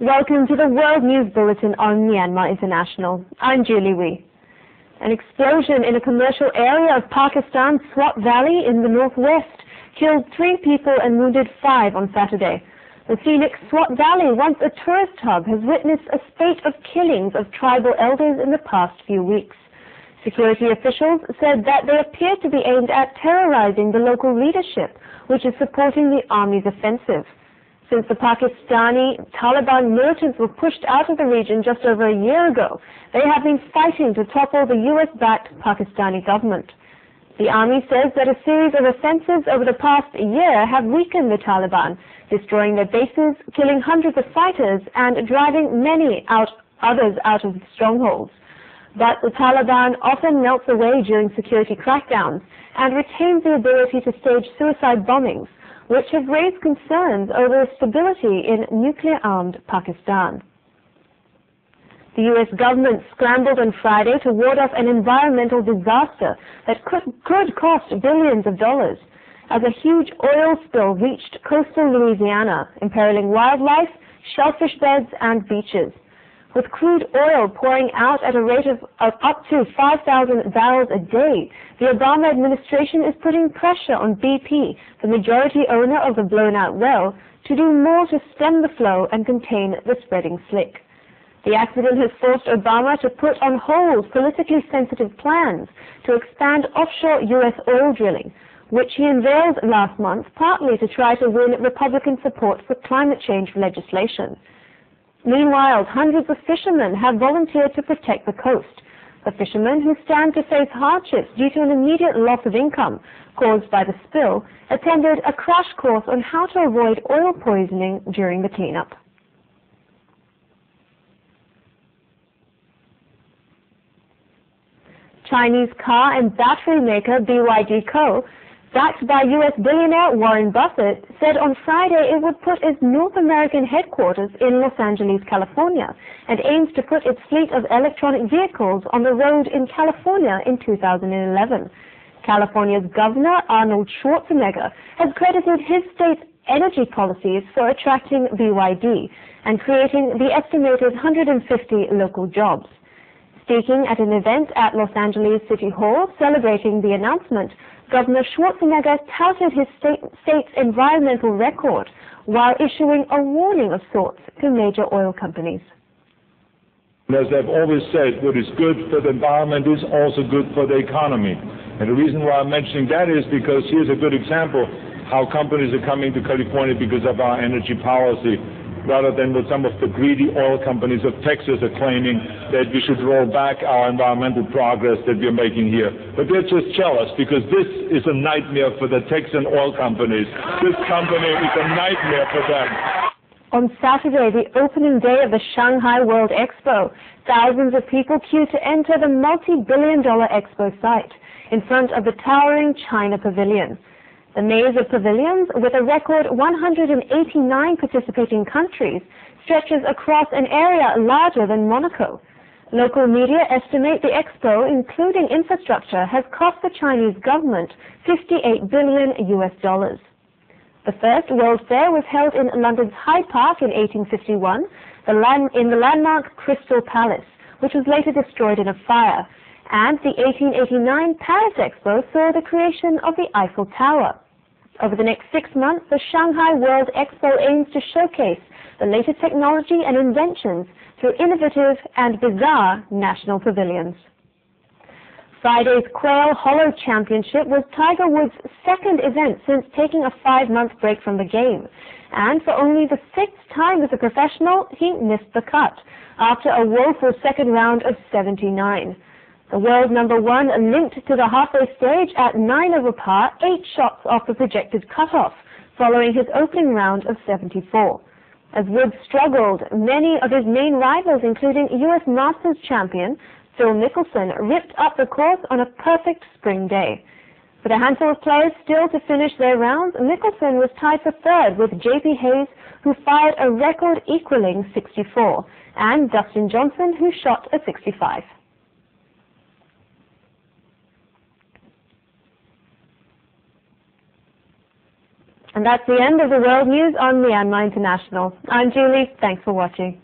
Welcome to the World News Bulletin on Myanmar International. I'm Julie Wee. An explosion in a commercial area of Pakistan's Swat Valley in the northwest killed 3 people and wounded 5 on Saturday. The scenic Swat Valley, once a tourist hub, has witnessed a spate of killings of tribal elders in the past few weeks. Security officials said that they appear to be aimed at terrorizing the local leadership, which is supporting the army's offensive. Since the Pakistani Taliban militants were pushed out of the region just over a year ago, they have been fighting to topple the US-backed Pakistani government. The army says that a series of offensives over the past year have weakened the Taliban, destroying their bases, killing hundreds of fighters, and driving others out of strongholds. But the Taliban often melts away during security crackdowns and retains the ability to stage suicide bombings, which have raised concerns over the stability in nuclear-armed Pakistan. The U.S. government scrambled on Friday to ward off an environmental disaster that could cost billions of dollars, as a huge oil spill reached coastal Louisiana, imperiling wildlife, shellfish beds, and beaches. With crude oil pouring out at a rate of up to 5,000 barrels a day, the Obama administration is putting pressure on BP, the majority owner of the blown-out well, to do more to stem the flow and contain the spreading slick. The accident has forced Obama to put on hold politically sensitive plans to expand offshore U.S. oil drilling, which he unveiled last month partly to try to win Republican support for climate change legislation. Meanwhile, hundreds of fishermen have volunteered to protect the coast. The fishermen, who stand to face hardships due to an immediate loss of income caused by the spill, attended a crash course on how to avoid oil poisoning during the cleanup. Chinese car and battery maker BYD Co., backed by U.S. billionaire Warren Buffett, said on Friday it would put its North American headquarters in Los Angeles, California, and aims to put its fleet of electronic vehicles on the road in California in 2011. California's Governor Arnold Schwarzenegger has credited his state's energy policies for attracting BYD and creating the estimated 150 local jobs. Speaking at an event at Los Angeles City Hall celebrating the announcement, Governor Schwarzenegger touted his state's environmental record while issuing a warning of sorts to major oil companies. As I've always said, what is good for the environment is also good for the economy. And the reason why I'm mentioning that is because here's a good example how companies are coming to California because of our energy policy, rather than what some of the greedy oil companies of Texas are claiming that we should roll back our environmental progress that we're making here. But they're just jealous because this is a nightmare for the Texan oil companies. This company is a nightmare for them. On Saturday, the opening day of the Shanghai World Expo, thousands of people queued to enter the multi-billion-dollar expo site in front of the towering China Pavilion. The maze of pavilions, with a record 189 participating countries, stretches across an area larger than Monaco. Local media estimate the expo, including infrastructure, has cost the Chinese government $58 billion. The first World Fair was held in London's Hyde Park in 1851, in the landmark Crystal Palace, which was later destroyed in a fire. And the 1889 Paris Expo saw the creation of the Eiffel Tower. Over the next 6 months, the Shanghai World Expo aims to showcase the latest technology and inventions through innovative and bizarre national pavilions. Friday's Quail Hollow Championship was Tiger Woods' second event since taking a 5-month break from the game. And for only the 6th time as a professional, he missed the cut after a woeful second round of 79. The world number 1 limped to the halfway stage at 9 over par, 8 shots off the projected cutoff, following his opening round of 74. As Woods struggled, many of his main rivals, including U.S. Masters champion Phil Mickelson, ripped up the course on a perfect spring day. With a handful of players still to finish their rounds, Mickelson was tied for third with J.P. Hayes, who fired a record-equaling 64, and Dustin Johnson, who shot a 65. And that's the end of the World News on Myanmar International. I'm Julie. Thanks for watching.